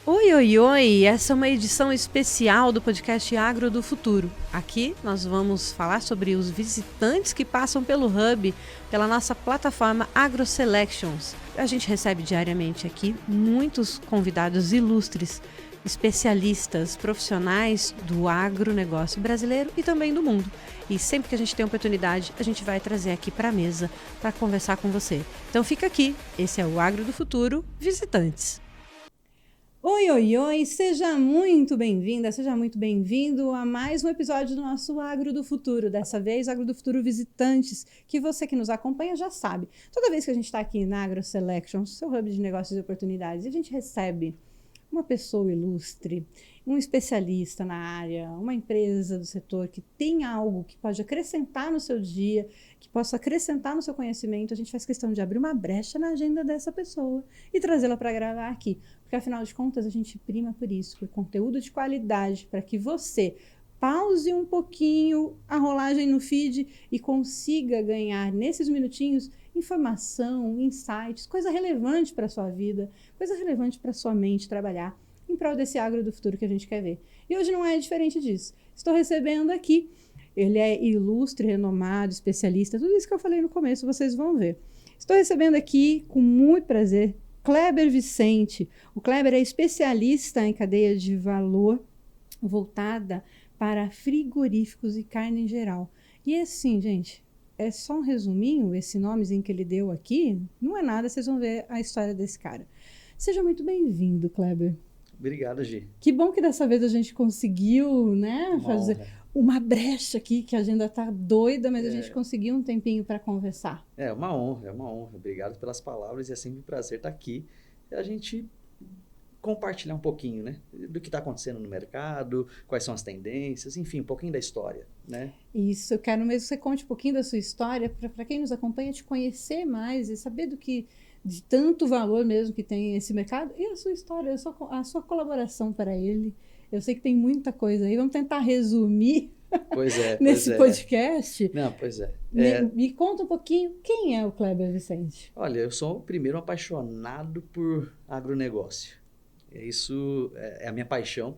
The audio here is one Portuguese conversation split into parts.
Oi, oi, oi! Essa é uma edição especial do podcast Agro do Futuro. Aqui nós vamos falar sobre os visitantes que passam pelo Hub, pela nossa plataforma AgroSelections. A gente recebe diariamente aqui muitos convidados ilustres, especialistas, profissionais do agronegócio brasileiro e também do mundo. E sempre que a gente tem oportunidade, a gente vai trazer aqui para a mesa para conversar com você. Então fica aqui, esse é o Agro do Futuro Visitantes. Oi, oi, oi! Seja muito bem-vinda, seja muito bem-vindo a mais um episódio do nosso Agro do Futuro. Dessa vez, Agro do Futuro Visitantes, que você que nos acompanha já sabe. Toda vez que a gente está aqui na AgroSelection, seu hub de negócios e oportunidades, a gente recebe uma pessoa ilustre, um especialista na área, uma empresa do setor que tem algo que pode acrescentar no seu dia, que possa acrescentar no seu conhecimento. A gente faz questão de abrir uma brecha na agenda dessa pessoa e trazê-la para gravar aqui. Porque, afinal de contas, a gente prima por isso, por conteúdo de qualidade, para que você pause um pouquinho a rolagem no feed e consiga ganhar, nesses minutinhos, informação, insights, coisa relevante para a sua vida, coisa relevante para a sua mente trabalhar em prol desse agro do futuro que a gente quer ver. E hoje não é diferente disso. Estou recebendo aqui, ele é ilustre, renomado, especialista, tudo isso que eu falei no começo, vocês vão ver. Estou recebendo aqui, com muito prazer, Kleber Vicente. O Kleber é especialista em cadeia de valor voltada para frigoríficos e carne em geral. E assim, gente, é só um resuminho, esse nomezinho que ele deu aqui, não é nada, vocês vão ver a história desse cara. Seja muito bem-vindo, Kleber. Obrigado, Gi. Que bom que dessa vez a gente conseguiu, né, fazer uma brecha aqui, que a agenda tá doida, mas a gente conseguiu um tempinho para conversar. É uma honra, é uma honra. Obrigado pelas palavras e é sempre um prazer estar aqui e a gente compartilhar um pouquinho, né, do que está acontecendo no mercado, quais são as tendências, enfim, um pouquinho da história, né? Isso, eu quero mesmo que você conte um pouquinho da sua história, para quem nos acompanha, te conhecer mais e saber de tanto valor mesmo que tem esse mercado e a sua história, a sua colaboração para ele. Eu sei que tem muita coisa aí, vamos tentar resumir nesse podcast. Não, pois é. Me conta um pouquinho, quem é o Kleber Vicente? Olha, eu sou o primeiro apaixonado por agronegócio. Isso é a minha paixão.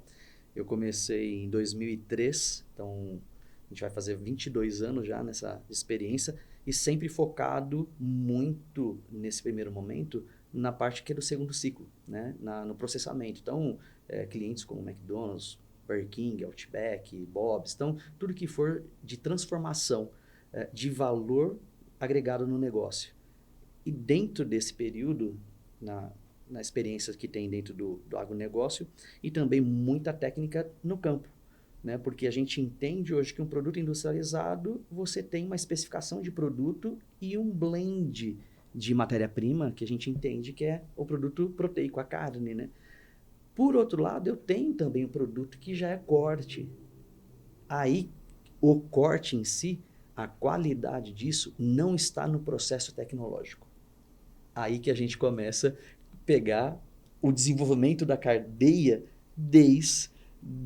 Eu comecei em 2003, então a gente vai fazer 22 anos já nessa experiência e sempre focado muito nesse primeiro momento na parte que é do segundo ciclo, né? No processamento. Então, clientes como McDonald's, Burger King, Outback, Bob's, então tudo que for de transformação de valor agregado no negócio. E dentro desse período, na experiência que tem dentro do agronegócio e também muita técnica no campo, né? Porque a gente entende hoje que um produto industrializado, você tem uma especificação de produto e um blend de matéria-prima que a gente entende que é o produto proteico, a carne, né? Por outro lado, eu tenho também um produto que já é corte. Aí, o corte em si, a qualidade disso não está no processo tecnológico. Aí que a gente começa pegar o desenvolvimento da cadeia desde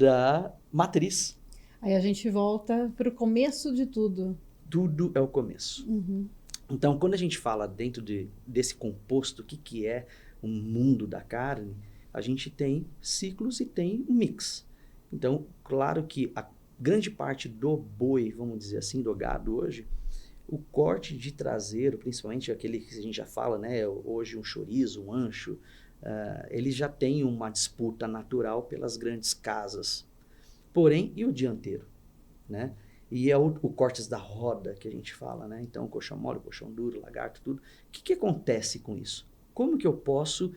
a matriz. Aí a gente volta para o começo de tudo. Tudo é o começo. Uhum. Então, quando a gente fala dentro desse composto, o que é o mundo da carne, a gente tem ciclos e tem um mix. Então, claro que a grande parte do boi, vamos dizer assim, do gado hoje, o corte de traseiro, principalmente aquele que a gente já fala, né, hoje um chorizo, um ancho, ele já tem uma disputa natural pelas grandes casas. Porém, e o dianteiro, né? E é o cortes da roda que a gente fala, né? Então, colchão mole, colchão duro, lagarto, tudo. O que acontece com isso? Como que eu posso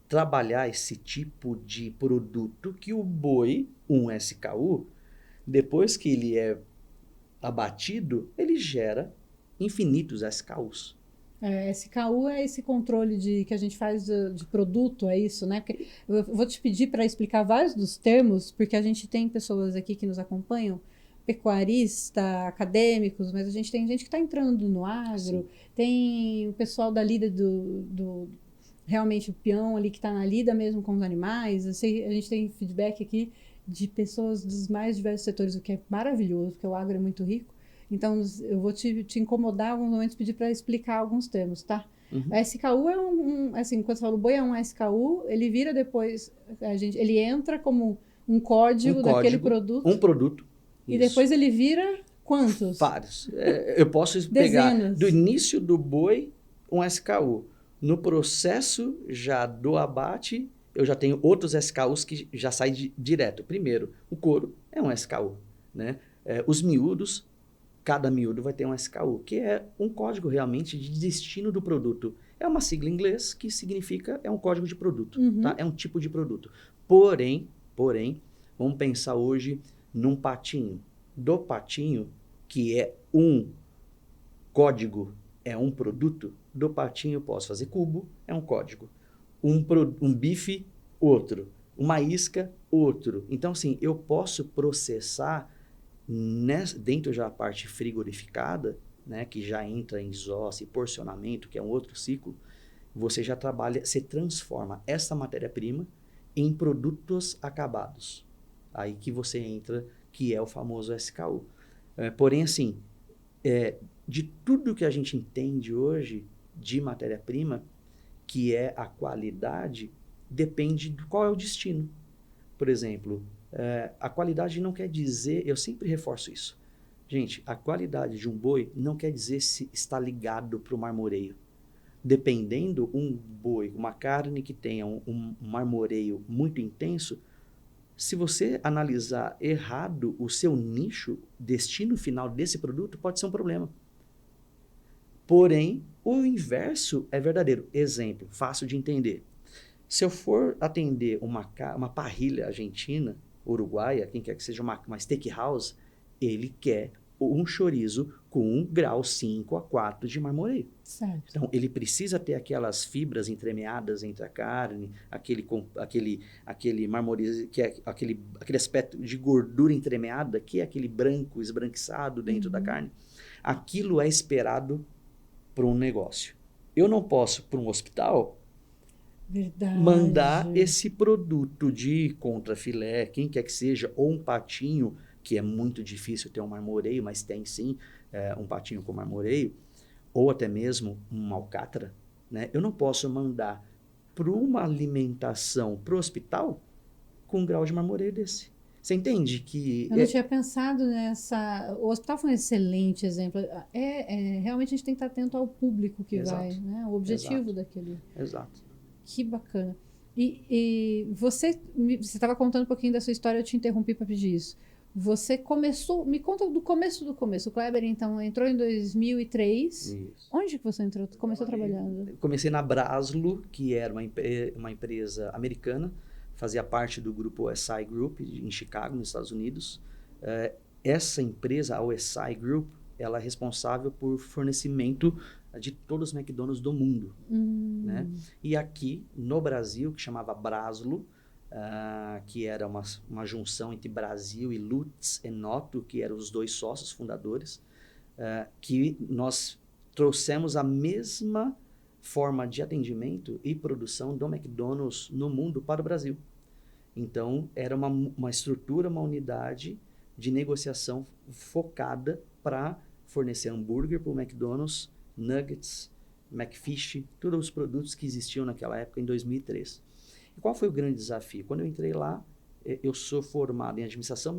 trabalhar esse tipo de produto que o boi, um SKU, depois que ele é abatido, ele gera infinitos SKUs. SKU é esse controle que a gente faz de produto, é isso, né? Porque eu vou te pedir para explicar vários dos termos, porque a gente tem pessoas aqui que nos acompanham, pecuarista, acadêmicos, mas a gente tem gente que está entrando no agro, sim, tem o pessoal da lida realmente o peão ali que está na lida mesmo com os animais. A gente tem feedback aqui de pessoas dos mais diversos setores, o que é maravilhoso, porque o agro é muito rico. Então, eu vou te incomodar em alguns momentos, pedir para explicar alguns termos, tá? Uhum. A SKU é assim, quando você fala o boi é um SKU, ele vira depois, ele entra como um código daquele produto. Um produto. E depois ele vira quantos? Vários. Eu posso pegar do início do boi um SKU. No processo já do abate, eu já tenho outros SKUs que já saem direto. Primeiro, o couro é um SKU, né? Os miúdos, cada miúdo vai ter um SKU, que é um código realmente de destino do produto. É uma sigla em inglês que significa, é um código de produto, tá? É um tipo de produto. Porém, vamos pensar hoje num patinho. Do patinho, que é um código, é um produto, do patinho eu posso fazer cubo, é um código. Um bife, outro. Uma isca, outro. Então, assim, eu posso processar dentro já da parte frigorificada, né, que já entra em dessosse e porcionamento, que é um outro ciclo, você já trabalha, você transforma essa matéria-prima em produtos acabados. Aí que você entra, que é o famoso SKU. Porém, assim, de tudo que a gente entende hoje de matéria-prima, que é a qualidade, depende de qual é o destino. Por exemplo, a qualidade não quer dizer, eu sempre reforço isso. Gente, a qualidade de um boi não quer dizer se está ligado para o marmoreio. Dependendo, um boi, uma carne que tenha um marmoreio muito intenso, se você analisar errado o seu nicho, destino final desse produto, pode ser um problema. Porém, o inverso é verdadeiro. Exemplo, fácil de entender. Se eu for atender uma parrilha argentina, uruguaia, quem quer que seja uma steakhouse, ele quer um chorizo com 1 grau 5 a 4 de marmoreio. Certo. Então, ele precisa ter aquelas fibras entremeadas entre a carne, aquele marmoreio, que é aquele aspecto de gordura entremeada, que é aquele branco esbranquiçado dentro da carne. Aquilo é esperado para um negócio. Eu não posso, para um hospital, mandar esse produto de contrafilé, quem quer que seja, ou um patinho, que é muito difícil ter um marmoreio, mas tem sim um patinho com marmoreio, ou até mesmo uma alcatra, né? Eu não posso mandar para uma alimentação para o hospital com um grau de marmoreio desse. Você entende que... Eu não tinha pensado nessa... O hospital foi um excelente exemplo. Realmente a gente tem que estar atento ao público que vai, né? O objetivo daquele... Exato. Que bacana. E você estava contando um pouquinho da sua história, eu te interrompi para pedir isso. Você começou... Me conta do começo do começo. O Kleber, então, entrou em 2003. Isso. Onde que você entrou? Começou trabalhando? Eu comecei na Braslo, que era uma empresa americana, fazia parte do grupo OSI Group, em Chicago, nos Estados Unidos. Essa empresa, a OSI Group, ela é responsável por fornecimento de todos os McDonald's do mundo. Né? E aqui, no Brasil, que chamava Braslo, que era uma junção entre Brasil e Lutz e Noto, que eram os dois sócios fundadores, que nós trouxemos a mesma forma de atendimento e produção do McDonald's no mundo para o Brasil. Então, era uma estrutura, uma unidade de negociação focada para fornecer hambúrguer para o McDonald's, nuggets, McFish, todos os produtos que existiam naquela época, em 2003. E qual foi o grande desafio? Quando eu entrei lá, eu sou formado em administração,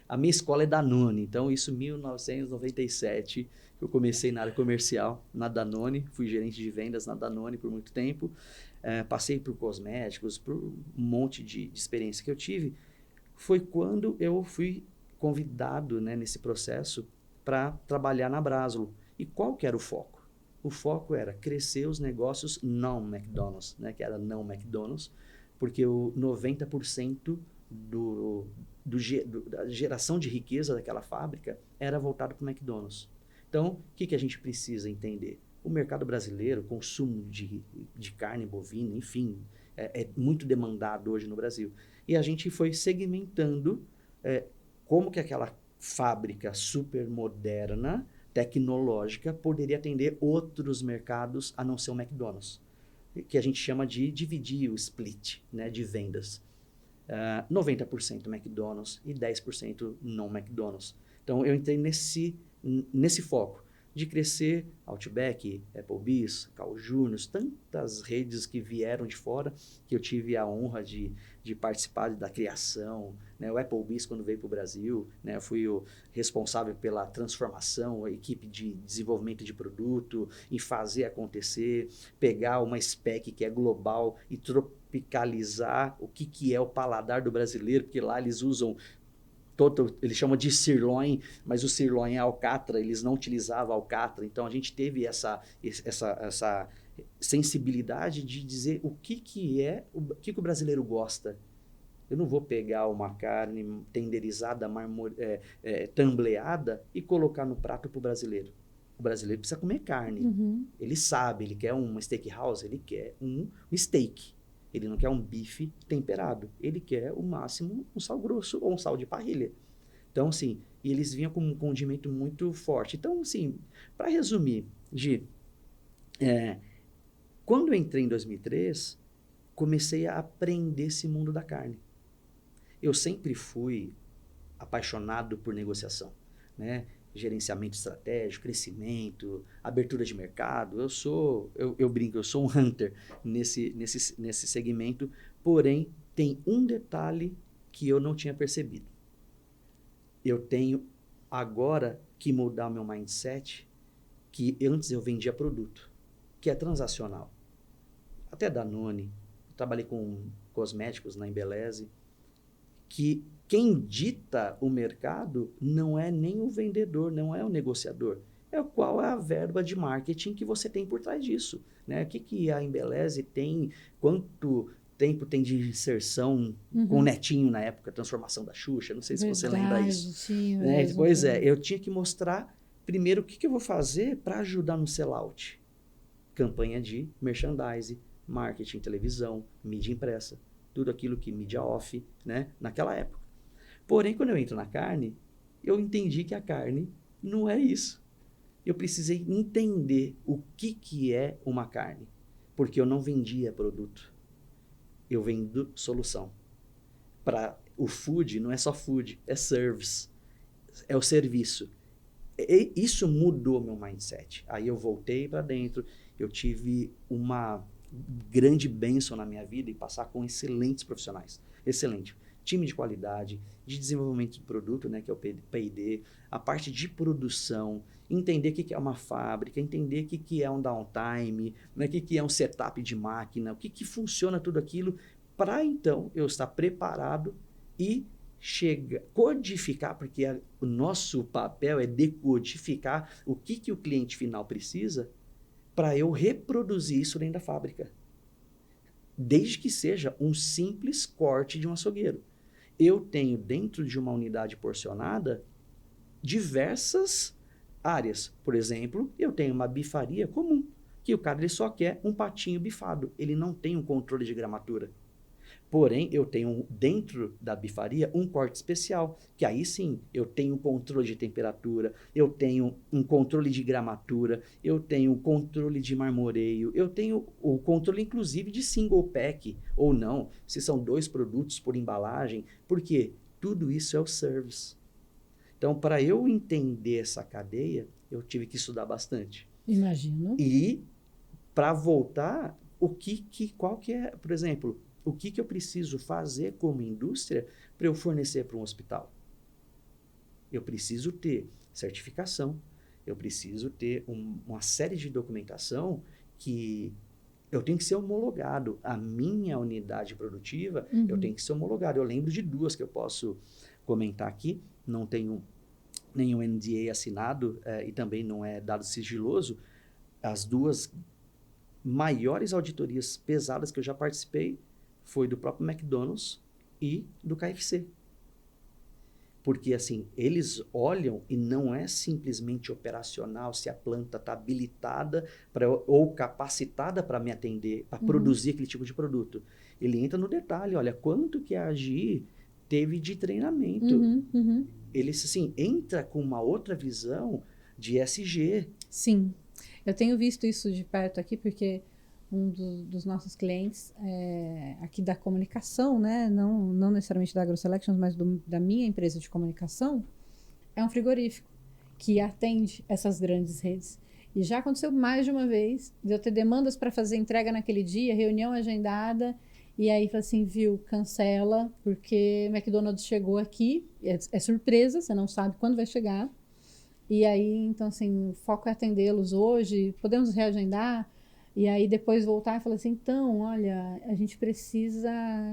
a minha escola é Danone, então isso em 1997, eu comecei na área comercial, na Danone, fui gerente de vendas na Danone por muito tempo, passei por cosméticos, por um monte de experiência que eu tive. Foi quando eu fui convidado, né, nesse processo para trabalhar na Braslo. E qual que era o foco? O foco era crescer os negócios não McDonald's, né, que era não McDonald's, porque o 90% da geração de riqueza daquela fábrica era voltado para o McDonald's. Então, o que a gente precisa entender? O mercado brasileiro, o consumo de carne bovina, enfim, é muito demandado hoje no Brasil. E a gente foi segmentando como que aquela fábrica super moderna, tecnológica, poderia atender outros mercados a não ser o McDonald's, que a gente chama de dividir o split, né, de vendas. 90% McDonald's e 10% não McDonald's. Então, eu entrei nesse foco. de crescer Outback, Applebee's, Carl Jr., tantas redes que vieram de fora, que eu tive a honra de participar da criação, né? O Applebee's, quando veio para o Brasil, né? Eu fui o responsável pela transformação, a equipe de desenvolvimento de produto, em fazer acontecer, pegar uma spec que é global e tropicalizar o que é o paladar do brasileiro, porque lá eles usam eles chamam de sirloin, mas o sirloin é alcatra, eles não utilizavam alcatra. Então, a gente teve essa sensibilidade de dizer o que o brasileiro gosta. Eu não vou pegar uma carne tenderizada, tambleada e colocar no prato para o brasileiro. O brasileiro precisa comer carne. Uhum. Ele sabe, ele quer uma steakhouse, ele quer um steak. Ele não quer um bife temperado. Ele quer, o máximo, um sal grosso ou um sal de parrilha. Então, assim, e eles vinham com um condimento muito forte. Então, assim, para resumir, quando eu entrei em 2003, comecei a aprender esse mundo da carne. Eu sempre fui apaixonado por negociação, né? Gerenciamento estratégico, crescimento, abertura de mercado. Eu brinco, eu sou um hunter nesse segmento, porém tem um detalhe que eu não tinha percebido. Eu tenho agora que mudar o meu mindset, que antes eu vendia produto, que é transacional. Até Danone, trabalhei com cosméticos na Embeleze, que quem dita o mercado não é nem o vendedor, não é o negociador. Qual é a verba de marketing que você tem por trás disso, né? O que a Embeleze tem, quanto tempo tem de inserção com o Netinho na época, transformação da Xuxa, não sei se você lembra isso. Sim, né? Pois é, eu tinha que mostrar primeiro o que eu vou fazer para ajudar no sellout. Campanha de merchandising, marketing, televisão, mídia impressa, tudo aquilo que mídia off, né? Naquela época. Porém, quando eu entro na carne, eu entendi que a carne não é isso. Eu precisei entender o que é uma carne, porque eu não vendia produto. Eu vendo solução. Para o food, não é só food, é service. É o serviço. Isso mudou meu mindset. Aí eu voltei para dentro, eu tive uma grande bênção na minha vida e passar com excelentes profissionais. Excelente. Time de qualidade, de desenvolvimento de produto, né, que é o P&D, a parte de produção, entender o que é uma fábrica, entender o que é um downtime, né, o que é um setup de máquina, o que funciona tudo aquilo, para então eu estar preparado e codificar, porque o nosso papel é decodificar o que o cliente final precisa para eu reproduzir isso dentro da fábrica. Desde que seja um simples corte de um açougueiro. Eu tenho dentro de uma unidade porcionada diversas áreas. Por exemplo, eu tenho uma bifaria comum, que o cara ele só quer um patinho bifado. Ele não tem um controle de gramatura. Porém, eu tenho dentro da bifaria um corte especial, que aí sim eu tenho um controle de temperatura, eu tenho um controle de gramatura, eu tenho um controle de marmoreio, eu tenho o controle inclusive de single pack ou não, se são 2 produtos por embalagem, porque tudo isso é o service. Então, para eu entender essa cadeia, eu tive que estudar bastante. Imagino. E para voltar, qual que é, por exemplo, o que eu preciso fazer como indústria para eu fornecer para um hospital? Eu preciso ter certificação, eu preciso ter uma série de documentação que eu tenho que ser homologado. A minha unidade produtiva, eu tenho que ser homologado. Eu lembro de 2 que eu posso comentar aqui, não tenho nenhum NDA assinado e também não é dado sigiloso. As 2 maiores auditorias pesadas que eu já participei foi do próprio McDonald's e do KFC. Porque, assim, eles olham e não é simplesmente operacional se a planta está habilitada ou capacitada para me atender, para produzir aquele tipo de produto. Ele entra no detalhe, olha, quanto que a AGI teve de treinamento. Ele, assim, entra com uma outra visão de ESG. Sim. Eu tenho visto isso de perto aqui, porque um dos nossos clientes aqui da comunicação, né? Não necessariamente da AgroSelections, mas da minha empresa de comunicação, é um frigorífico que atende essas grandes redes. E já aconteceu mais de uma vez de eu ter demandas para fazer entrega naquele dia, reunião agendada, e aí fala assim, viu, cancela, porque McDonald's chegou aqui, é surpresa, você não sabe quando vai chegar. E aí, então assim, o foco é atendê-los hoje, podemos reagendar? E aí depois voltar e falar assim, então, olha, a gente precisa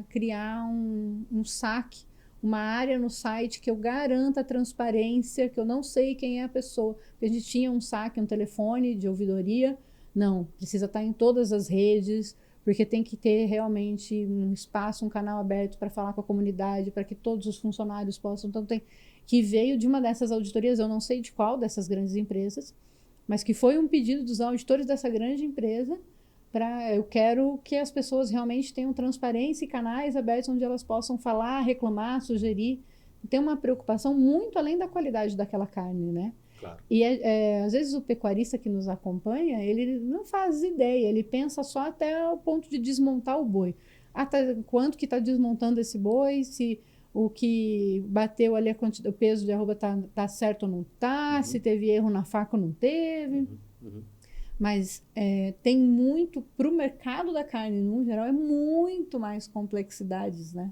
criar um saque, uma área no site que eu garanta a transparência, que eu não sei quem é a pessoa. Porque a gente tinha um saque, um telefone de ouvidoria. Não, precisa estar em todas as redes, porque tem que ter realmente um espaço, um canal aberto para falar com a comunidade, para que todos os funcionários possam. Então, tem que veio de uma dessas auditorias, eu não sei de qual dessas grandes empresas, mas que foi um pedido dos auditores dessa grande empresa para eu quero que as pessoas realmente tenham transparência e canais abertos onde elas possam falar, reclamar, sugerir. Tem uma preocupação muito além da qualidade daquela carne, né? Claro. E às vezes o pecuarista que nos acompanha, ele não faz ideia, ele pensa só até o ponto de desmontar o boi. Até quanto que está desmontando esse boi, se o que bateu ali, o peso de arroba tá certo ou não tá, se teve erro na faca ou não teve. Mas tem muito, para o mercado da carne, no geral, é muito mais complexidades, né?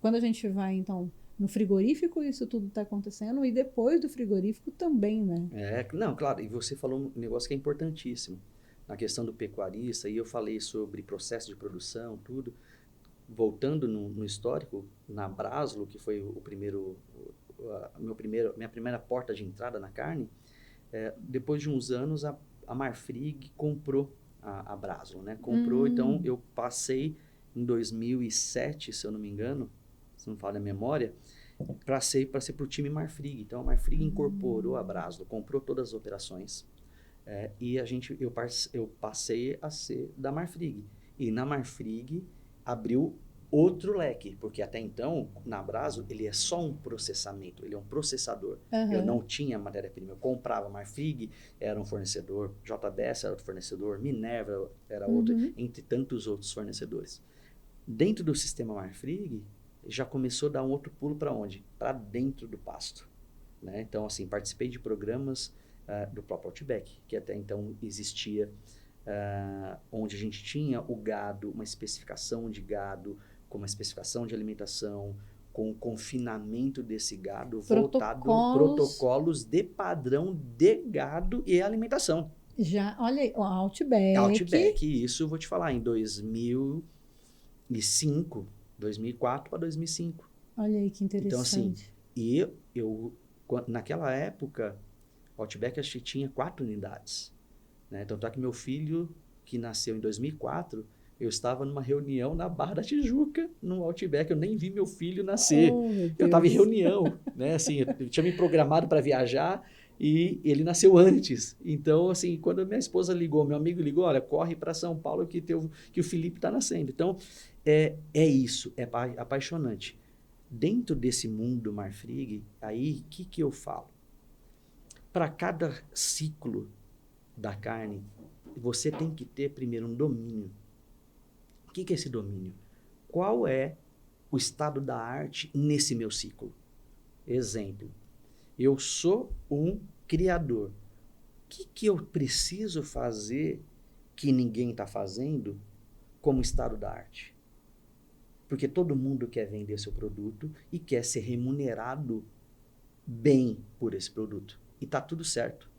Quando a gente vai, então, no frigorífico, isso tudo está acontecendo, e depois do frigorífico também, né? Não, claro, e você falou um negócio que é importantíssimo, na questão do pecuarista, e eu falei sobre processo de produção, tudo. Voltando no histórico, na Braslo, que foi minha primeira porta de entrada na carne, depois de uns anos, a Marfrig comprou a Braslo, né? Comprou, então eu passei em 2007, se eu não me engano, se não me falha a memória, para ser para o time Marfrig. Então a Marfrig incorporou a Braslo, comprou todas as operações, e eu passei a ser da Marfrig. E na Marfrig abriu outro leque, porque até então, na Braslo, ele é só um processamento, ele é um processador. Eu não tinha matéria-prima, eu comprava Marfrig, era um fornecedor, JBS era outro fornecedor, Minerva era outro, entre tantos outros fornecedores. Dentro do sistema Marfrig, já começou a dar um outro pulo para onde? Para dentro do pasto. Né? Então, assim, participei de programas do próprio Outback, que até então existia, onde a gente tinha o gado, uma especificação de gado, com uma especificação de alimentação, com o confinamento desse gado, voltado protocolos de padrão de gado e alimentação. Já, olha aí, o Outback. Outback, isso eu vou te falar, em 2005, 2004 para 2005. Olha aí que interessante. Então, assim, naquela época, o Outback acho que tinha 4 unidades. Né? Tanto é que meu filho, que nasceu em 2004, eu estava numa reunião na Barra da Tijuca, no Outback, eu nem vi meu filho nascer. Eu estava em reunião, né? Assim, eu tinha me programado para viajar e ele nasceu antes. Então, assim, quando minha esposa ligou, meu amigo ligou, olha, corre para São Paulo que o Felipe está nascendo. Então, é isso, é apaixonante. Dentro desse mundo Marfrig, aí, o que eu falo? Para cada ciclo da carne, você tem que ter primeiro um domínio. O que é esse domínio? Qual é o estado da arte nesse meu ciclo? Exemplo, eu sou um criador. O que eu preciso fazer que ninguém está fazendo como estado da arte? Porque todo mundo quer vender seu produto e quer ser remunerado bem por esse produto. E está tudo certo.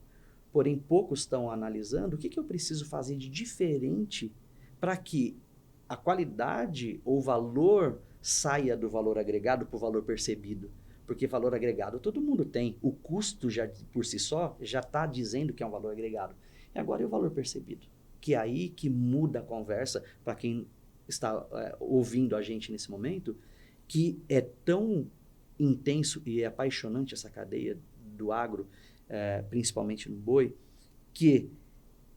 Porém, poucos estão analisando o que eu preciso fazer de diferente para que a qualidade ou valor saia do valor agregado para o valor percebido. Porque valor agregado todo mundo tem. O custo já por si só já está dizendo que é um valor agregado. E agora é o valor percebido. Que é aí que muda a conversa para quem está ouvindo a gente nesse momento, que é tão intenso e é apaixonante essa cadeia do agro, principalmente no boi, que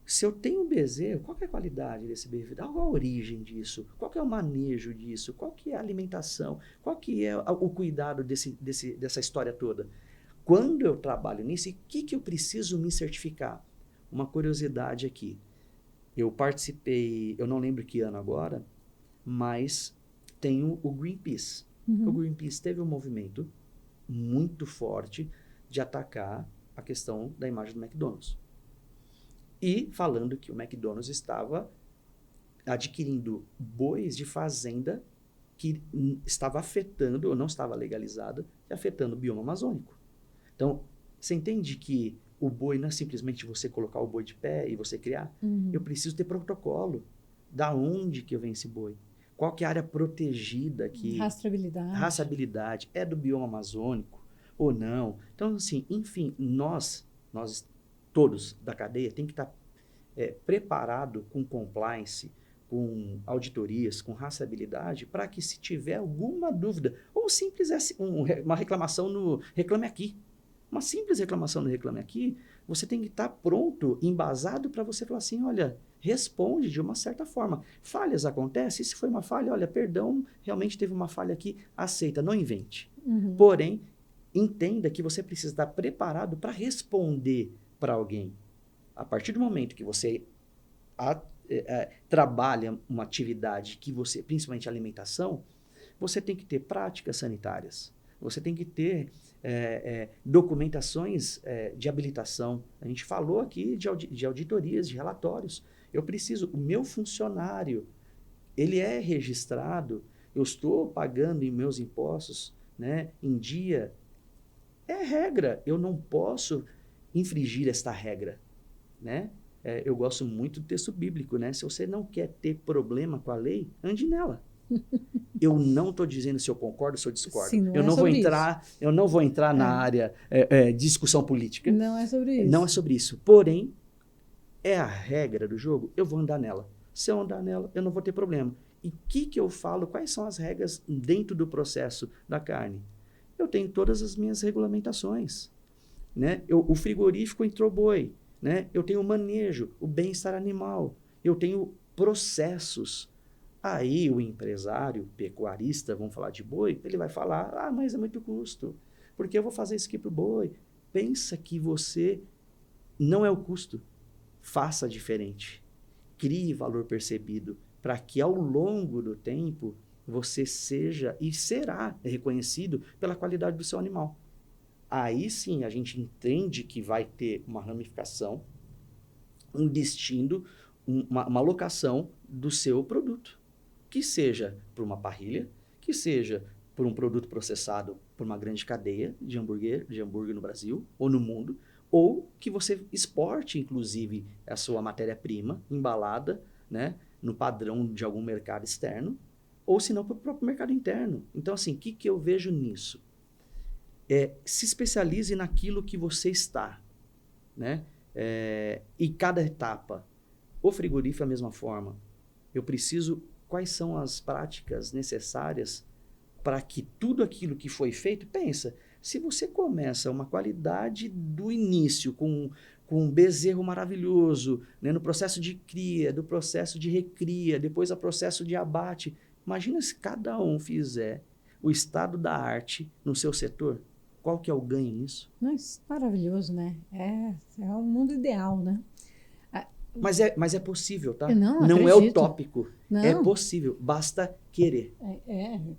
se eu tenho um bezerro, qual que é a qualidade desse bezerro? Qual a origem disso? Qual que é o manejo disso? Qual que é a alimentação? Qual que é o cuidado dessa história toda? Quando eu trabalho nisso, o que eu preciso me certificar? Uma curiosidade aqui. Eu participei, eu não lembro que ano agora, mas tenho o Greenpeace. O Greenpeace teve um movimento muito forte de atacar a questão da imagem do McDonald's. E falando que o McDonald's estava adquirindo bois de fazenda que estava afetando, ou não estava legalizada, e afetando o bioma amazônico. Então, você entende que o boi não é simplesmente você colocar o boi de pé e você criar? Eu preciso ter protocolo. Da onde que eu venho esse boi? Qual que é a área protegida que... Rastreabilidade. É do bioma amazônico ou não? Então, assim, enfim, nós todos da cadeia, tem que estar preparado com compliance, com auditorias, com rastreabilidade, para que se tiver alguma dúvida, ou simples uma reclamação no Reclame Aqui. Uma simples reclamação no Reclame Aqui, você tem que estar pronto, embasado, para você falar assim, olha, responde de uma certa forma. Falhas acontecem, e se foi uma falha, olha, perdão, realmente teve uma falha aqui, aceita, não invente. Porém, entenda que você precisa estar preparado para responder para alguém. A partir do momento que você trabalha uma atividade que você, principalmente alimentação, você tem que ter práticas sanitárias. Você tem que ter documentações de habilitação. A gente falou aqui de auditorias, de relatórios. O meu funcionário, ele é registrado, eu estou pagando em meus impostos, né, em dia. É regra, eu não posso infringir esta regra, né? Eu gosto muito do texto bíblico, né? Se você não quer ter problema com a lei, ande nela. Eu não estou dizendo se eu concordo ou se eu discordo. Sim, eu não vou entrar na área de discussão política. Não é sobre isso. Não é sobre isso. Porém, é a regra do jogo, eu vou andar nela. Se eu andar nela, eu não vou ter problema. E o que eu falo? Quais são as regras dentro do processo da carne? Eu tenho todas as minhas regulamentações, né? O frigorífico entrou boi, né? Eu tenho o manejo, o bem-estar animal, eu tenho processos. Aí o empresário, pecuarista, vamos falar de boi, ele vai falar, mas é muito custo, porque eu vou fazer isso aqui para o boi. Pensa que você não é o custo, faça diferente, crie valor percebido, para que ao longo do tempo você seja e será reconhecido pela qualidade do seu animal. Aí sim a gente entende que vai ter uma ramificação, um destino, uma alocação do seu produto. Que seja por uma parrilha, que seja por um produto processado por uma grande cadeia de hambúrguer no Brasil ou no mundo, ou que você exporte, inclusive, a sua matéria-prima embalada, né, no padrão de algum mercado externo, ou se não para o próprio mercado interno. Então, assim, o que eu vejo nisso? Se especialize naquilo que você está, né? E cada etapa. O frigorífico é a mesma forma. Eu preciso... Quais são as práticas necessárias para que tudo aquilo que foi feito... Pensa, se você começa uma qualidade do início com um bezerro maravilhoso, né, no processo de cria, do processo de recria, depois o processo de abate. Imagina se cada um fizer o estado da arte no seu setor. Qual que é o ganho nisso? Mas maravilhoso, né? É um mundo ideal, né? Mas é possível, tá? Não é utópico. Não. É possível, basta querer.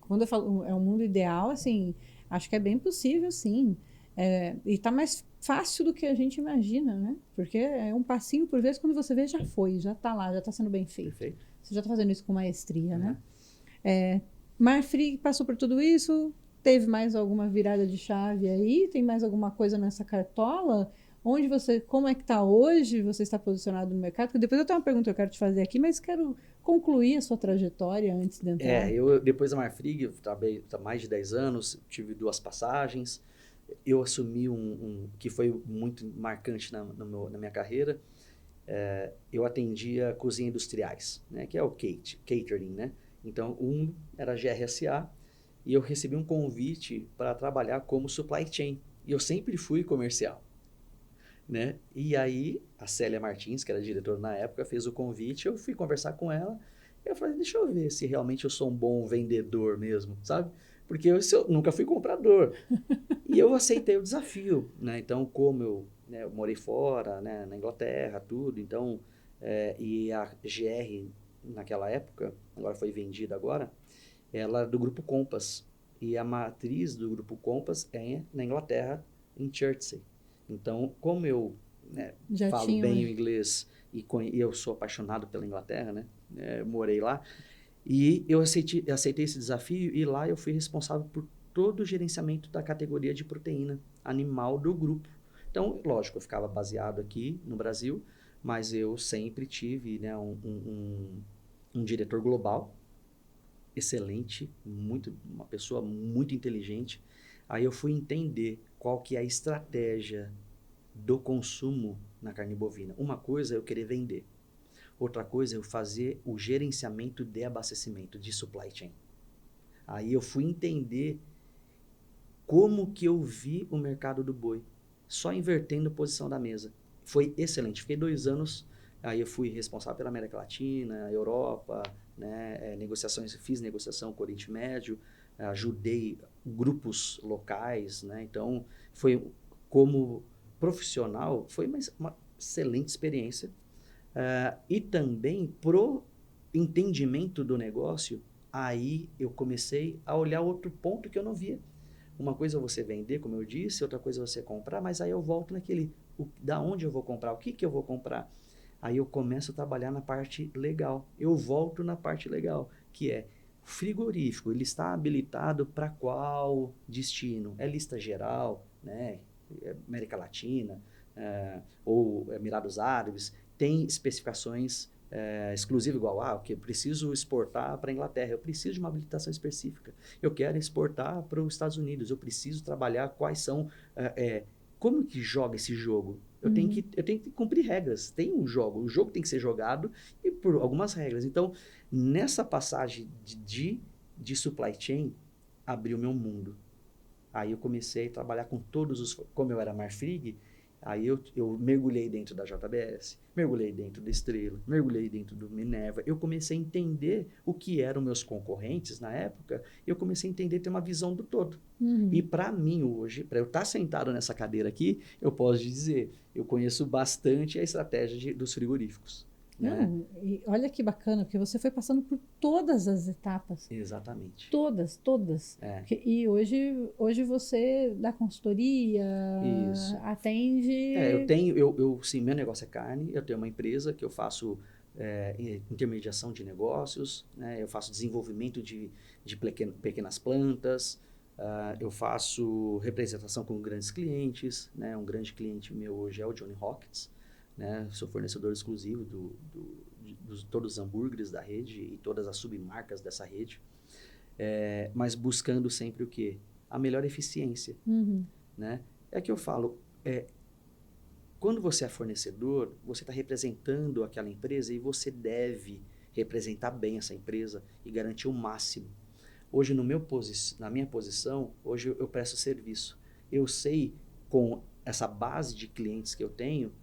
Quando eu falo é um mundo ideal, assim, acho que é bem possível, sim. E tá mais fácil do que a gente imagina, né? Porque é um passinho por vez, quando você vê, já foi, já tá lá, já tá sendo bem feito. Perfeito. Você já tá fazendo isso com maestria, né? Marfrig passou por tudo isso, teve mais alguma virada de chave aí? Tem mais alguma coisa nessa cartola? Como é que está hoje? Você está posicionado no mercado? Porque depois eu tenho uma pergunta que eu quero te fazer aqui, mas quero concluir a sua trajetória antes de entrar. Eu depois da Marfrig, eu trabalhei há mais de 10 anos, tive 2 passagens. Eu assumi que foi muito marcante na minha carreira. Eu atendia cozinha industriais, né, que é o catering, né? Então, era a GRSA, e eu recebi um convite para trabalhar como supply chain. E eu sempre fui comercial, né? E aí, a Célia Martins, que era diretora na época, fez o convite, eu fui conversar com ela, e eu falei, deixa eu ver se realmente eu sou um bom vendedor mesmo, sabe? Porque eu nunca fui comprador. E eu aceitei o desafio, né? Então, como eu morei fora, né, na Inglaterra, tudo, então, e a GR, naquela época, agora foi vendida agora, ela é do Grupo Compass, e a matriz do Grupo Compass é na Inglaterra, em Chertsey. Então, como eu Já falo tinha bem o inglês e eu sou apaixonado pela Inglaterra, né? Eu morei lá. E eu aceitei esse desafio e lá eu fui responsável por todo o gerenciamento da categoria de proteína animal do grupo. Então, lógico, eu ficava baseado aqui no Brasil, mas eu sempre tive, né, um diretor global excelente, uma pessoa muito inteligente. Aí eu fui entender qual que é a estratégia do consumo na carne bovina. Uma coisa é eu querer vender. Outra coisa é eu fazer o gerenciamento de abastecimento, de supply chain. Aí eu fui entender como que eu vi o mercado do boi, só invertendo a posição da mesa. Foi excelente. Fiquei 2 anos, aí eu fui responsável pela América Latina, Europa, né, fiz negociação com o Oriente Médio, ajudei grupos locais, né, então foi como profissional, foi uma excelente experiência. E também pro entendimento do negócio, aí eu comecei a olhar outro ponto que eu não via. Uma coisa é você vender, como eu disse, outra coisa é você comprar, mas aí eu volto da onde eu vou comprar, o que que eu vou comprar. Aí eu começo a trabalhar na parte legal. Eu volto na parte legal, que é frigorífico. Ele está habilitado para qual destino? É lista geral, né? América Latina, ou Emirados Árabes. Tem especificações exclusivas igual, que eu preciso exportar para a Inglaterra, eu preciso de uma habilitação específica. Eu quero exportar para os Estados Unidos, eu preciso trabalhar quais são... como que joga esse jogo? Eu tenho que cumprir regras. Tem um jogo, o jogo tem que ser jogado e por algumas regras. Então, nessa passagem de supply chain, abriu meu mundo. Aí eu comecei a trabalhar com como eu era Marfrig, aí eu mergulhei dentro da JBS, mergulhei dentro da Estrela, mergulhei dentro do Minerva. Eu comecei a entender o que eram meus concorrentes na época, eu comecei a entender, ter uma visão do todo. E para mim hoje, para eu estar sentado nessa cadeira aqui, eu posso dizer, eu conheço bastante a estratégia dos frigoríficos. Né? Não, e olha que bacana, porque você foi passando por todas as etapas. Exatamente. Todas, todas. E hoje você dá consultoria, Isso. atende... Sim, meu negócio é carne, eu tenho uma empresa que eu faço intermediação de negócios, né? Eu faço desenvolvimento de pequenas plantas, eu faço representação com grandes clientes, né? Um grande cliente meu hoje é o Johnny Rockets, né? Sou fornecedor exclusivo de todos os hambúrgueres da rede e todas as submarcas dessa rede, mas buscando sempre o quê? A melhor eficiência. Né? É que eu falo, quando você é fornecedor, você está representando aquela empresa e você deve representar bem essa empresa e garantir o máximo. Hoje, na minha posição, hoje eu presto serviço. Eu sei, com essa base de clientes que eu tenho,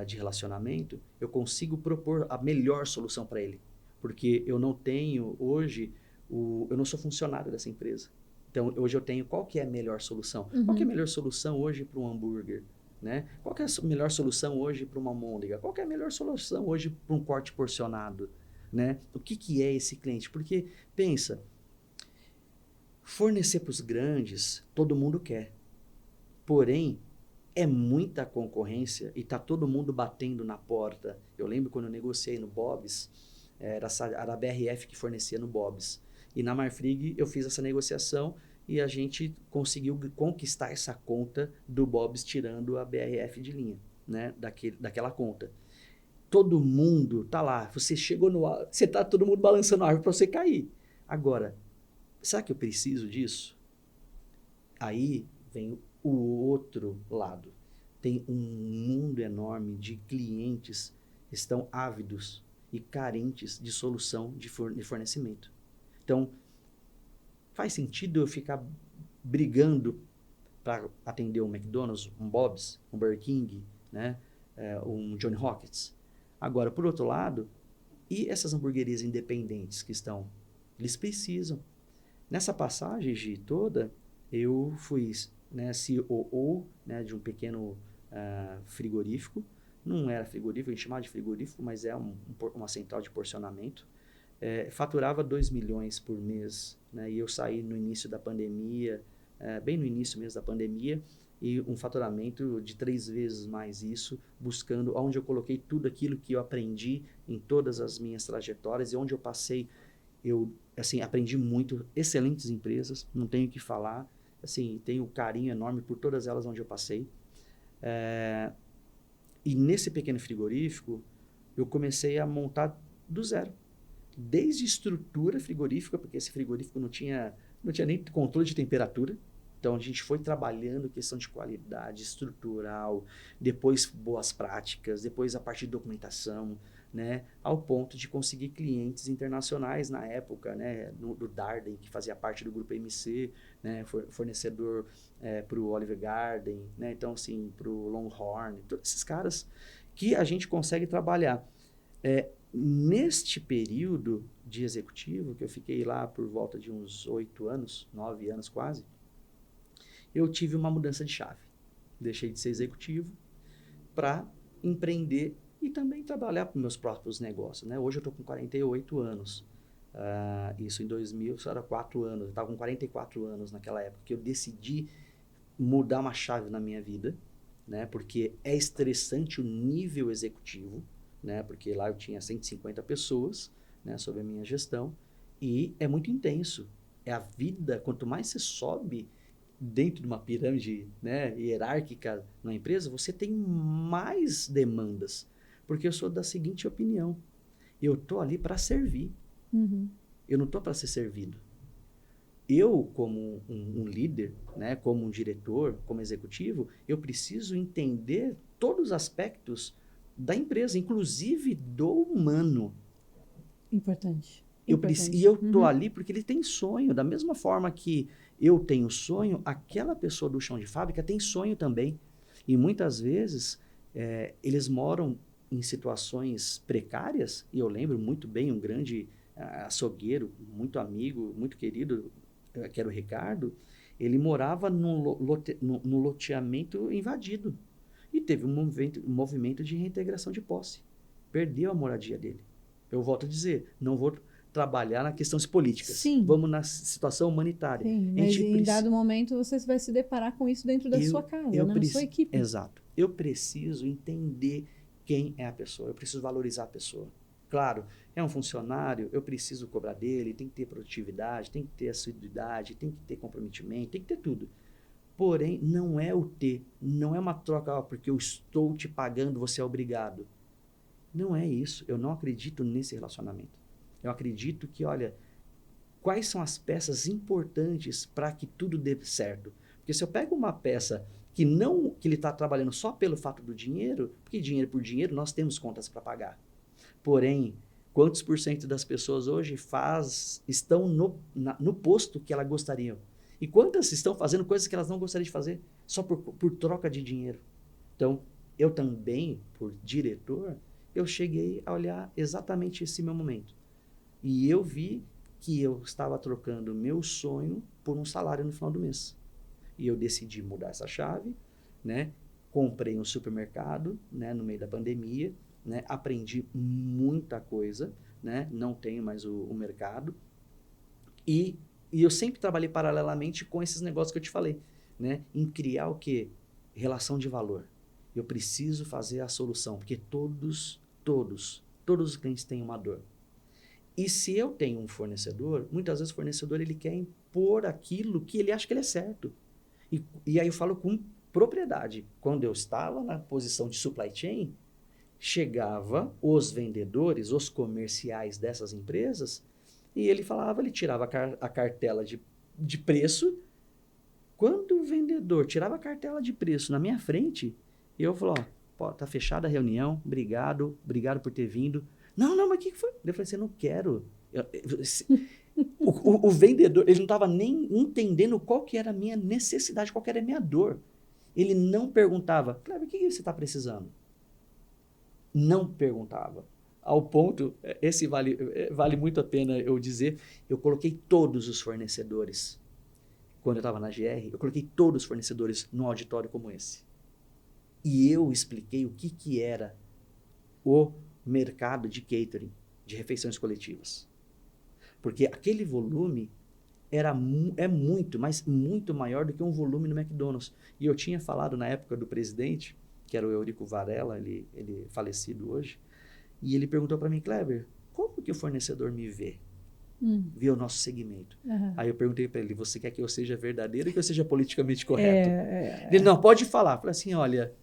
de relacionamento, eu consigo propor a melhor solução para ele. Porque eu não tenho hoje, eu não sou funcionário dessa empresa. Então, hoje eu tenho qual que é a melhor solução. Qual que é a melhor solução hoje para um hambúrguer? Né? Qual que é a melhor solução hoje para uma almôndega? Qual que é a melhor solução hoje para um corte porcionado? Né? O que é esse cliente? Porque, pensa, fornecer para os grandes, todo mundo quer. Porém, é muita concorrência e está todo mundo batendo na porta. Eu lembro quando eu negociei no Bob's, era a BRF que fornecia no Bob's. E na Marfrig eu fiz essa negociação e a gente conseguiu conquistar essa conta do Bob's, tirando a BRF de linha, né? Daquela conta. Todo mundo tá lá. Você chegou você tá todo mundo balançando a árvore para você cair. Agora, será que eu preciso disso? Aí vem o outro lado. Tem um mundo enorme de clientes que estão ávidos e carentes de solução de fornecimento. Então, faz sentido eu ficar brigando para atender um McDonald's, um Bob's, um Burger King, né? Um Johnny Rockets? Agora, por outro lado, e essas hamburguerias independentes que estão? Eles precisam. Nessa passagem, Gi, toda, eu fui COO, né, de um pequeno frigorífico. Não era frigorífico, a gente chamava de frigorífico, mas é uma central de porcionamento. Faturava 2 milhões por mês, né, e eu saí no início da pandemia, bem no início mesmo da pandemia, e um faturamento de 3 vezes mais isso, buscando onde eu coloquei tudo aquilo que eu aprendi em todas as minhas trajetórias e onde eu passei, eu assim, aprendi muito, excelentes empresas, não tenho o que falar, assim, tenho um carinho enorme por todas elas onde eu passei. E nesse pequeno frigorífico, eu comecei a montar do zero. Desde estrutura frigorífica, porque esse frigorífico não tinha nem controle de temperatura. Então, a gente foi trabalhando questão de qualidade estrutural, depois boas práticas, depois a parte de documentação, né, ao ponto de conseguir clientes internacionais na época, né, do Darden, que fazia parte do grupo MC, né, fornecedor para o Olive Garden, né, então, assim, para o Longhorn, todos esses caras que a gente consegue trabalhar. Neste período de executivo, que eu fiquei lá por volta de uns 8 anos, 9 anos quase, eu tive uma mudança de chave. Deixei de ser executivo para empreender e também trabalhar para os meus próprios negócios, né? Hoje eu estou com 48 anos. Isso em 2000, isso era 4 anos. Eu estava com 44 anos naquela época, que eu decidi mudar uma chave na minha vida, né? Porque é estressante o nível executivo, né? Porque lá eu tinha 150 pessoas, né, sob a minha gestão, e é muito intenso. É a vida, quanto mais você sobe dentro de uma pirâmide, né, hierárquica na empresa, você tem mais demandas. Porque eu sou da seguinte opinião: eu estou ali para servir. Eu não estou para ser servido. Eu, como um líder, né, como um diretor, como executivo, eu preciso entender todos os aspectos da empresa, inclusive do humano. Importante. E eu estou ali porque ele tem sonho. Da mesma forma que eu tenho sonho, aquela pessoa do chão de fábrica tem sonho também. E muitas vezes eles moram em situações precárias. E eu lembro muito bem um grande açougueiro, muito amigo, muito querido, que era o Ricardo. Ele morava no loteamento invadido. E teve um movimento de reintegração de posse. Perdeu a moradia dele. Eu volto a dizer, não vou trabalhar nas questões políticas. Sim. Vamos na situação humanitária. Sim, mas em dado momento você vai se deparar com isso dentro da sua casa, né? Na sua equipe. Exato. Eu preciso entender quem é a pessoa. Eu preciso valorizar a pessoa. Claro, é um funcionário, eu preciso cobrar dele, tem que ter produtividade, tem que ter assiduidade, tem que ter comprometimento, tem que ter tudo. Porém, não é o ter, não é uma troca, porque eu estou te pagando, você é obrigado. Não é isso. Eu não acredito nesse relacionamento. Eu acredito que, olha, quais são as peças importantes para que tudo dê certo? Porque se eu pego uma peça que ele está trabalhando só pelo fato do dinheiro, porque dinheiro por dinheiro nós temos contas para pagar. Porém, quantos por cento das pessoas hoje estão no posto que elas gostariam? E quantas estão fazendo coisas que elas não gostariam de fazer só por troca de dinheiro? Então, eu também, por diretor, eu cheguei a olhar exatamente esse meu momento. E eu vi que eu estava trocando meu sonho por um salário no final do mês. E eu decidi mudar essa chave, né? Comprei um supermercado, né, no meio da pandemia, né? Aprendi muita coisa, né? Não tenho mais o mercado. E eu sempre trabalhei paralelamente com esses negócios que eu te falei, né? Em criar o quê? Relação de valor. Eu preciso fazer a solução, porque todos os clientes têm uma dor. E se eu tenho um fornecedor, muitas vezes o fornecedor ele quer impor aquilo que ele acha que ele é certo. E aí eu falo com propriedade. Quando eu estava na posição de supply chain, chegava os vendedores, os comerciais dessas empresas, e ele tirava a cartela de preço. Quando o vendedor tirava a cartela de preço na minha frente, eu falava, ó, tá fechada a reunião, obrigado por ter vindo. Não, mas o que foi? Eu falei assim, eu não quero. O vendedor, ele não estava nem entendendo qual que era a minha necessidade, qual que era a minha dor. Ele não perguntava, Kleber, o que você está precisando? Não perguntava. Ao ponto, esse vale muito a pena eu dizer, eu coloquei todos os fornecedores, quando eu estava na GR, eu coloquei todos os fornecedores num auditório como esse. E eu expliquei o que era o mercado de catering, de refeições coletivas. Porque aquele volume é muito, mas muito maior do que um volume no McDonald's. E eu tinha falado na época do presidente, que era o Eurico Varela, ele falecido hoje, e ele perguntou para mim, Kleber, como que o fornecedor me vê? Vê o nosso segmento. Aí eu perguntei para ele, você quer que eu seja verdadeiro ou que eu seja politicamente correto? Ele, não, pode falar. Eu falei assim, olha,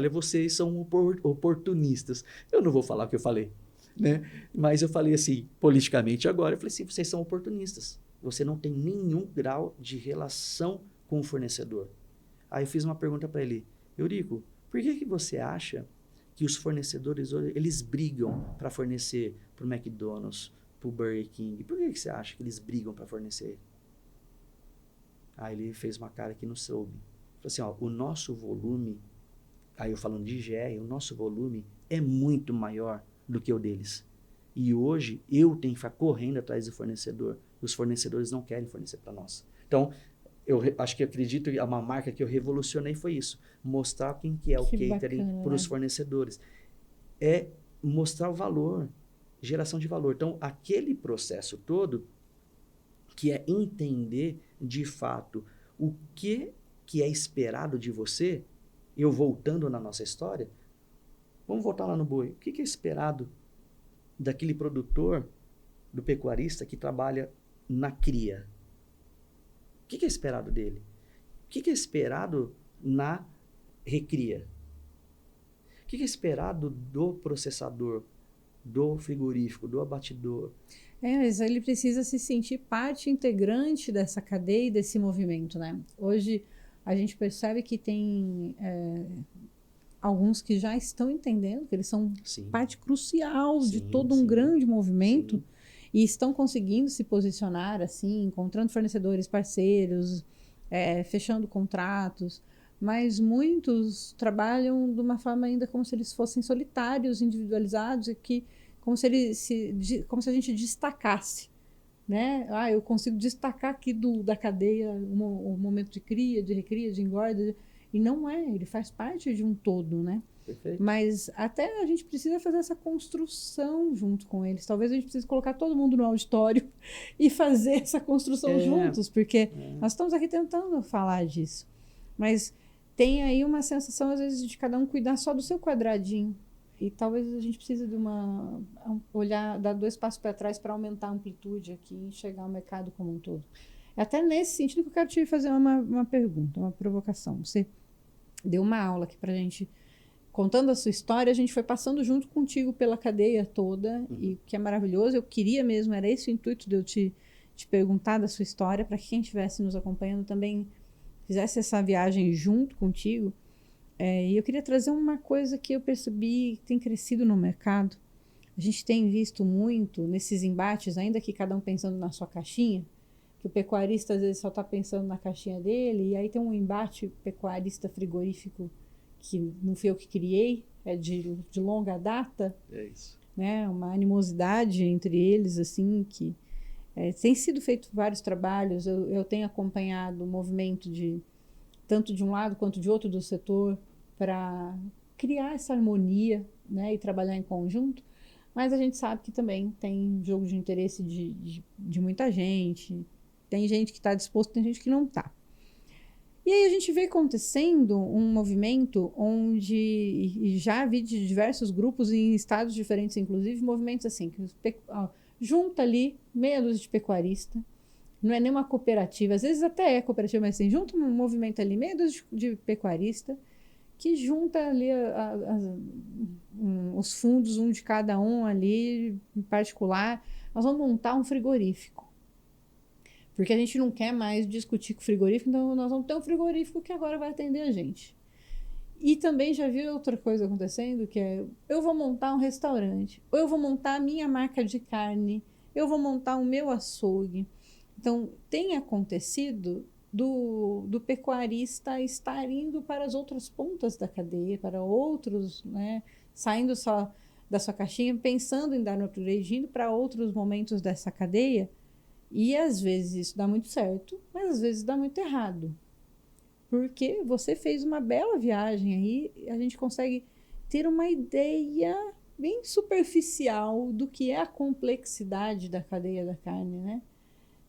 vocês são oportunistas. Eu não vou falar o que eu falei, né? Mas eu falei assim, politicamente agora, eu falei assim, vocês são oportunistas. Você não tem nenhum grau de relação com o fornecedor. Aí eu fiz uma pergunta para ele, Eurico, por que você acha que os fornecedores hoje, eles brigam para fornecer para o McDonald's, para o Burger King? Por que você acha que eles brigam para fornecer? Aí ele fez uma cara que não soube. Falou assim, ó, o nosso volume, aí eu falando de GR, o nosso volume é muito maior do que o deles. E hoje eu tenho que ficar correndo atrás do fornecedor. Os fornecedores não querem fornecer para nós. Então, acredito que uma marca que eu revolucionei foi isso. Mostrar quem que é o catering para os fornecedores. É mostrar o valor, geração de valor. Então, aquele processo todo, que é entender de fato o que é esperado de você, eu voltando na nossa história, vamos voltar lá no boi. O que é esperado daquele produtor, do pecuarista que trabalha na cria? O que é esperado dele? O que é esperado na recria? O que é esperado do processador, do frigorífico, do abatidor? Mas ele precisa se sentir parte integrante dessa cadeia e desse movimento, né? Hoje a gente percebe que tem alguns que já estão entendendo que eles são parte crucial de todo um grande movimento e estão conseguindo se posicionar assim, encontrando fornecedores parceiros, fechando contratos, mas muitos trabalham de uma forma ainda como se eles fossem solitários, individualizados, e que como se a gente destacasse, né? Eu consigo destacar aqui da cadeia o momento de cria, de recria, de engorda, e não ele faz parte de um todo, né? Perfeito. Mas até a gente precisa fazer essa construção junto com eles. Talvez a gente precise colocar todo mundo no auditório e fazer essa construção juntos, porque nós estamos aqui tentando falar disso. Mas tem aí uma sensação, às vezes, de cada um cuidar só do seu quadradinho. E talvez a gente precise de dar 2 passos para trás para aumentar a amplitude aqui e enxergar o mercado como um todo. É até nesse sentido que eu quero te fazer uma pergunta, uma provocação. Você deu uma aula aqui para a gente, contando a sua história, a gente foi passando junto contigo pela cadeia toda, e que é maravilhoso. Eu queria mesmo, era esse o intuito de eu te perguntar da sua história, para que quem estivesse nos acompanhando também fizesse essa viagem junto contigo. E eu queria trazer uma coisa que eu percebi que tem crescido no mercado. A gente tem visto muito nesses embates, ainda que cada um pensando na sua caixinha, que o pecuarista às vezes só está pensando na caixinha dele, e aí tem um embate pecuarista frigorífico que não fui eu que criei, é de longa data. É isso. Né? Uma animosidade entre eles, assim, que tem sido feito vários trabalhos. Eu tenho acompanhado o movimento tanto de um lado quanto de outro do setor, para criar essa harmonia, né, e trabalhar em conjunto, mas a gente sabe que também tem jogo de interesse de muita gente, tem gente que está disposto, tem gente que não está. E aí a gente vê acontecendo um movimento onde, e já vi de diversos grupos em estados diferentes, inclusive, movimentos assim, que junta ali meia dúzia de pecuarista, não é nem uma cooperativa, às vezes até é cooperativa, mas assim, junta um movimento ali, meia dúzia de pecuarista, que junta ali os fundos, um de cada um ali, em particular. Nós vamos montar um frigorífico. Porque a gente não quer mais discutir com o frigorífico, então nós vamos ter um frigorífico que agora vai atender a gente. E também já vi outra coisa acontecendo, que é, eu vou montar um restaurante, ou eu vou montar a minha marca de carne, eu vou montar o meu açougue. Então, tem acontecido do pecuarista estar indo para as outras pontas da cadeia, para outros, né, saindo só da sua caixinha, pensando em dar no upgrade, indo para outros momentos dessa cadeia, e às vezes isso dá muito certo, mas às vezes dá muito errado. Porque você fez uma bela viagem aí, a gente consegue ter uma ideia bem superficial do que é a complexidade da cadeia da carne, né?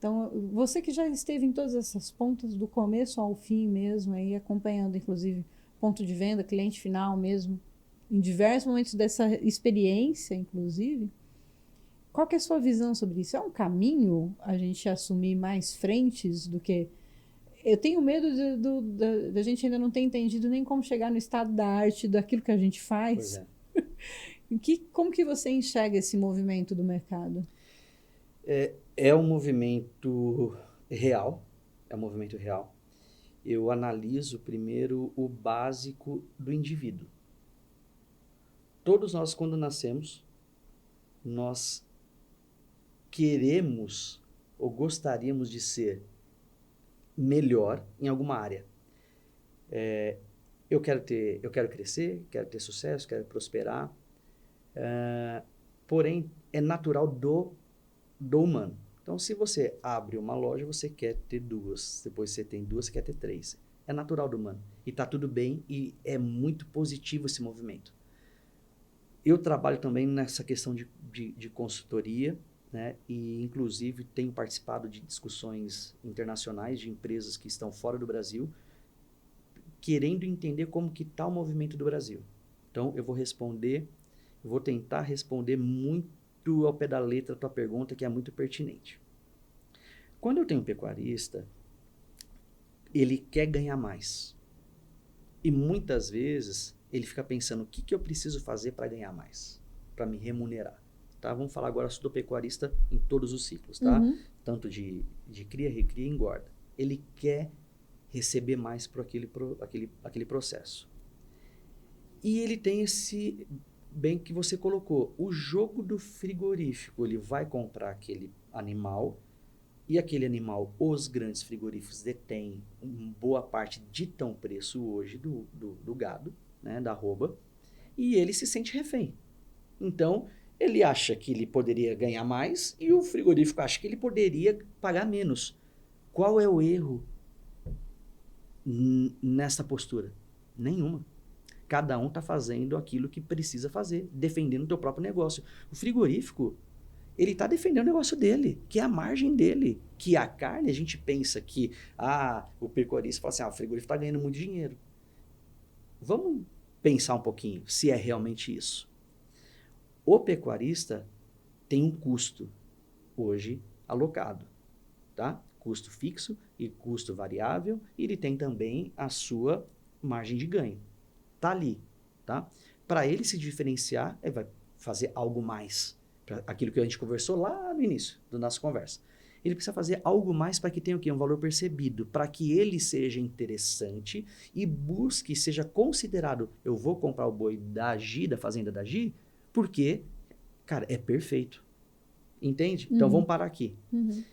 Então, você que já esteve em todas essas pontas, do começo ao fim mesmo, aí acompanhando, inclusive, ponto de venda, cliente final mesmo, em diversos momentos dessa experiência, inclusive, qual que é a sua visão sobre isso? É um caminho a gente assumir mais frentes do que... Eu tenho medo da gente ainda não ter entendido nem como chegar no estado da arte daquilo que a gente faz. Pois é. Como que você enxerga esse movimento do mercado? É um movimento real, é um movimento real. Eu analiso primeiro o básico do indivíduo. Todos nós, quando nascemos, nós queremos ou gostaríamos de ser melhor em alguma área. Eu quero crescer, quero ter sucesso, quero prosperar. Porém, é natural do humano. Então, se você abre uma loja, você quer ter 2. Depois você tem 2, você quer ter 3. É natural do humano. E está tudo bem e é muito positivo esse movimento. Eu trabalho também nessa questão de consultoria, né? E, inclusive, tenho participado de discussões internacionais de empresas que estão fora do Brasil, querendo entender como que está o movimento do Brasil. Então, eu vou tentar responder muito ao pé da letra a tua pergunta, que é muito pertinente. Quando eu tenho um pecuarista, ele quer ganhar mais. E muitas vezes ele fica pensando, o que eu preciso fazer para ganhar mais? Para me remunerar. Tá? Vamos falar agora do pecuarista em todos os ciclos, tá? Uhum. Tanto de cria, recria e engorda. Ele quer receber mais por aquele processo. E ele tem esse, bem que você colocou, o jogo do frigorífico. Ele vai comprar aquele animal, e aquele animal, os grandes frigoríficos detêm boa parte, ditam o preço hoje do gado, né, da arroba, e ele se sente refém. Então, ele acha que ele poderia ganhar mais e o frigorífico acha que ele poderia pagar menos. Qual é o erro nessa postura? Nenhuma. Cada um está fazendo aquilo que precisa fazer, defendendo o teu próprio negócio. O frigorífico, ele está defendendo o negócio dele, que é a margem dele. Que a carne, a gente pensa que o pecuarista fala assim, o frigorífico está ganhando muito dinheiro. Vamos pensar um pouquinho se é realmente isso. O pecuarista tem um custo hoje alocado, tá? Custo fixo e custo variável, e ele tem também a sua margem de ganho. Tá ali, tá? Para ele se diferenciar, ele vai fazer algo mais. Pra aquilo que a gente conversou lá no início da nossa conversa. Ele precisa fazer algo mais para que tenha o quê? Um valor percebido, para que ele seja interessante e busque, seja considerado, eu vou comprar o boi da Gi, da fazenda da Gi, porque, cara, é perfeito. Entende? Então, vamos parar aqui. Uhum.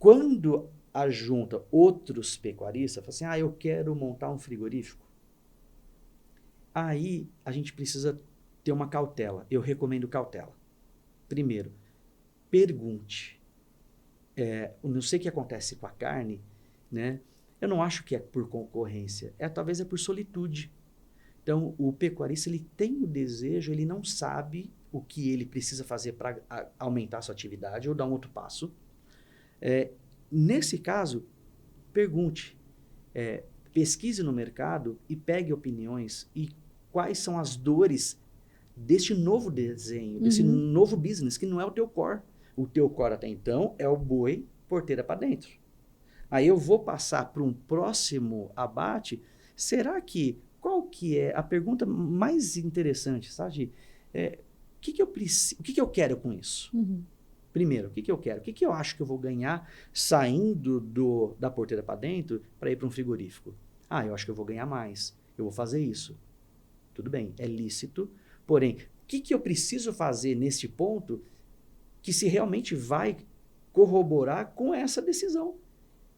Quando ajunta outros pecuaristas, fala assim, eu quero montar um frigorífico. Aí, a gente precisa ter uma cautela. Eu recomendo cautela. Primeiro, pergunte. Eu não sei o que acontece com a carne, né? Eu não acho que é por concorrência. Talvez é por solitude. Então, o pecuarista, ele tem o desejo, ele não sabe o que ele precisa fazer para aumentar a sua atividade ou dar um outro passo. Nesse caso, pergunte, pesquise no mercado e pegue opiniões e quais são as dores deste novo desenho, desse novo business, que não é o teu core. O teu core até então é o boi porteira para dentro. Aí eu vou passar para um próximo abate. Será que, qual que é a pergunta mais interessante, sabe? O que eu quero com isso? Uhum. Primeiro, o que eu quero? O que eu acho que eu vou ganhar saindo da porteira para dentro para ir para um frigorífico? Eu acho que eu vou ganhar mais. Eu vou fazer isso. Tudo bem, é lícito. Porém, o que eu preciso fazer nesse ponto que se realmente vai corroborar com essa decisão?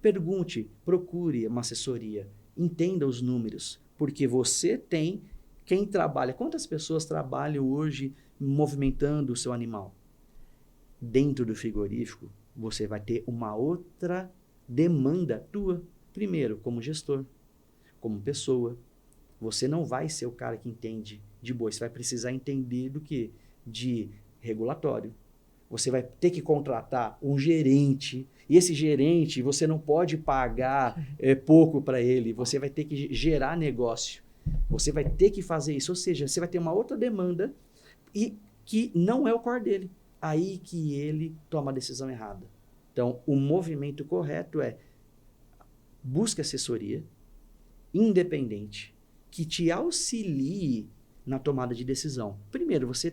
Pergunte, procure uma assessoria, entenda os números, porque você tem quem trabalha. Quantas pessoas trabalham hoje movimentando o seu animal? Dentro do frigorífico, você vai ter uma outra demanda tua. Primeiro, como gestor, como pessoa. Você não vai ser o cara que entende de boi, você vai precisar entender do que? De regulatório. você vai ter que contratar um gerente, e esse gerente você não pode pagar pouco para ele, você vai ter que gerar negócio, você vai ter que fazer isso, ou seja, você vai ter uma outra demanda e que não é o core dele. Aí que ele toma a decisão errada. Então, o movimento correto é busque assessoria independente que te auxilie na tomada de decisão. Primeiro, você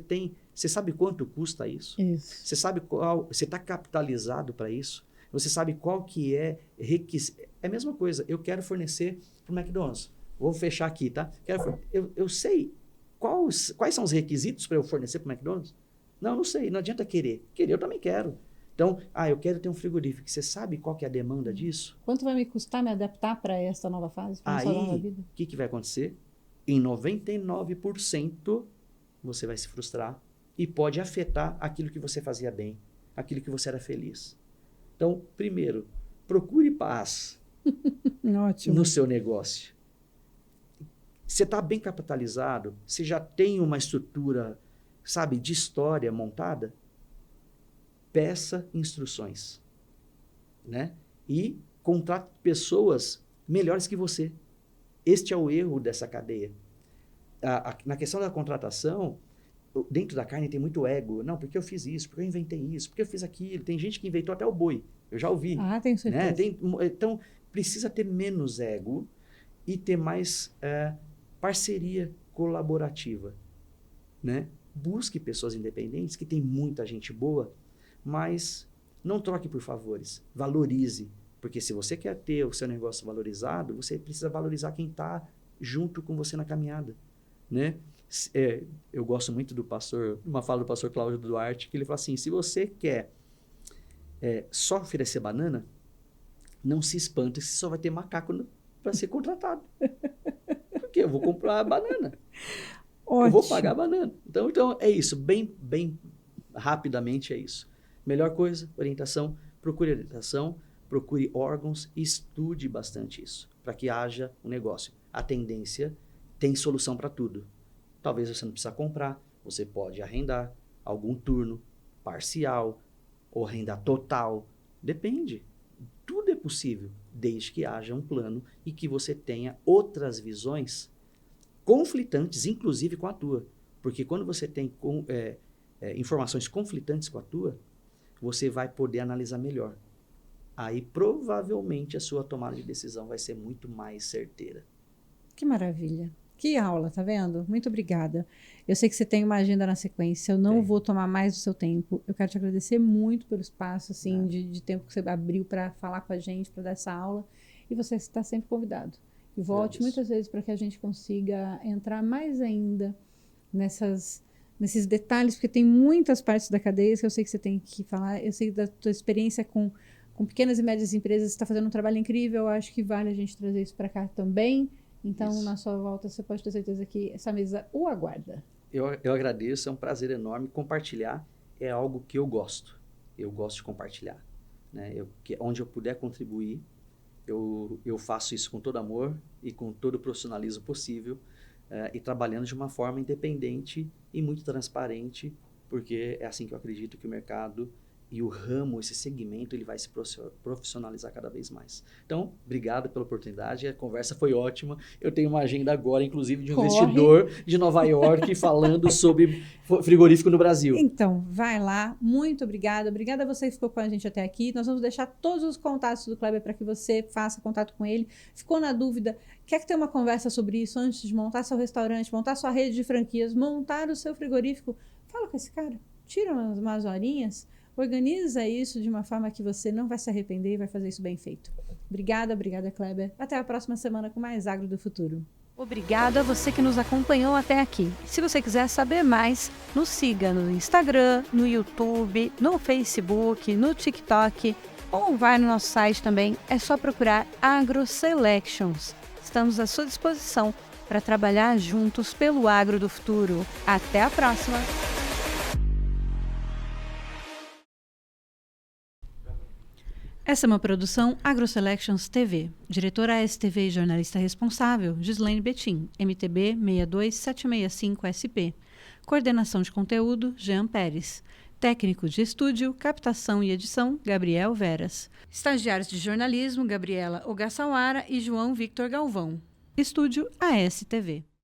sabe quanto custa isso? Isso. Você sabe você está capitalizado para isso? Você sabe qual que é requisito? É a mesma coisa, eu quero fornecer para o McDonald's. Vou fechar aqui, tá? Eu sei quais são os requisitos para eu fornecer para o McDonald's? Não sei, não adianta querer. Querer eu também quero. Então, eu quero ter um frigorífico. Você sabe qual que é a demanda disso? Quanto vai me custar me adaptar para essa nova fase? Aí, o que vai acontecer? Em 99% você vai se frustrar e pode afetar aquilo que você fazia bem, aquilo que você era feliz. Então, primeiro, procure paz Ótimo. no seu negócio. Você está bem capitalizado? Você já tem uma estrutura, sabe, de história montada? Peça instruções, né? E contrate pessoas melhores que você. Este é o erro dessa cadeia. Na questão da contratação, dentro da carne tem muito ego. Não, porque eu fiz isso, porque eu inventei isso, porque eu fiz aquilo. Tem gente que inventou até o boi. Eu já ouvi. Tenho certeza. Né? Então, precisa ter menos ego e ter mais parceria colaborativa, né? Busque pessoas independentes, que tem muita gente boa, mas não troque por favores. Valorize. Porque se você quer ter o seu negócio valorizado, você precisa valorizar quem está junto com você na caminhada, né? Eu gosto muito uma fala do pastor Cláudio Duarte, que ele fala assim, se você quer só oferecer banana, não se espante se só vai ter macaco para ser contratado. Porque eu vou comprar a banana. Ótimo. Eu vou pagar a banana. Então é isso, bem rapidamente é isso. Melhor coisa, orientação, procure órgãos e estude bastante isso, para que haja um negócio. A tendência tem solução para tudo. Talvez você não precisa comprar, você pode arrendar algum turno parcial ou arrendar total. Depende. Tudo é possível, desde que haja um plano e que você tenha outras visões conflitantes, inclusive com a tua. Porque quando você tem informações conflitantes com a tua, você vai poder analisar melhor. Aí, provavelmente, a sua tomada de decisão vai ser muito mais certeira. Que maravilha. Que aula, tá vendo? Muito obrigada. Eu sei que você tem uma agenda na sequência, eu não vou tomar mais do seu tempo. Eu quero te agradecer muito pelo espaço, assim, de tempo que você abriu para falar com a gente, para dar essa aula. E você está sempre convidado. E volte muitas vezes para que a gente consiga entrar mais ainda nesses detalhes, porque tem muitas partes da cadeia que eu sei que você tem que falar. Eu sei da tua experiência com pequenas e médias empresas, você está fazendo um trabalho incrível. Eu acho que vale a gente trazer isso para cá também. Então, na sua volta, você pode ter certeza que essa mesa o aguarda. Eu agradeço, é um prazer enorme. Compartilhar é algo que eu gosto. Eu gosto de compartilhar, né? Onde eu puder contribuir, eu faço isso com todo amor e com todo o profissionalismo possível, e trabalhando de uma forma independente e muito transparente, porque é assim que eu acredito que o mercado e o ramo, esse segmento, ele vai se profissionalizar cada vez mais. Então, obrigado pela oportunidade, a conversa foi ótima. Eu tenho uma agenda agora, inclusive, de um investidor de Nova York falando sobre frigorífico no Brasil. Então, vai lá. Muito obrigada. Obrigada a você que ficou com a gente até aqui. Nós vamos deixar todos os contatos do Kleber para que você faça contato com ele. Ficou na dúvida? Quer ter uma conversa sobre isso antes de montar seu restaurante, montar sua rede de franquias, montar o seu frigorífico? Fala com esse cara. Tira umas horinhas. Organiza isso de uma forma que você não vai se arrepender e vai fazer isso bem feito. Obrigada, Kleber. Até a próxima semana com mais Agro do Futuro. Obrigada a você que nos acompanhou até aqui. Se você quiser saber mais, nos siga no Instagram, no YouTube, no Facebook, no TikTok ou vai no nosso site também. É só procurar AgroSelections. Estamos à sua disposição para trabalhar juntos pelo Agro do Futuro. Até a próxima! Essa é uma produção AgroSelections TV. Diretora ASTV e jornalista responsável, Gislaine Betim, MTB 62765SP. Coordenação de conteúdo, Jean Pérez. Técnico de estúdio, captação e edição, Gabriel Veras. Estagiários de jornalismo, Gabriela Ogassawara e João Victor Galvão. Estúdio ASTV.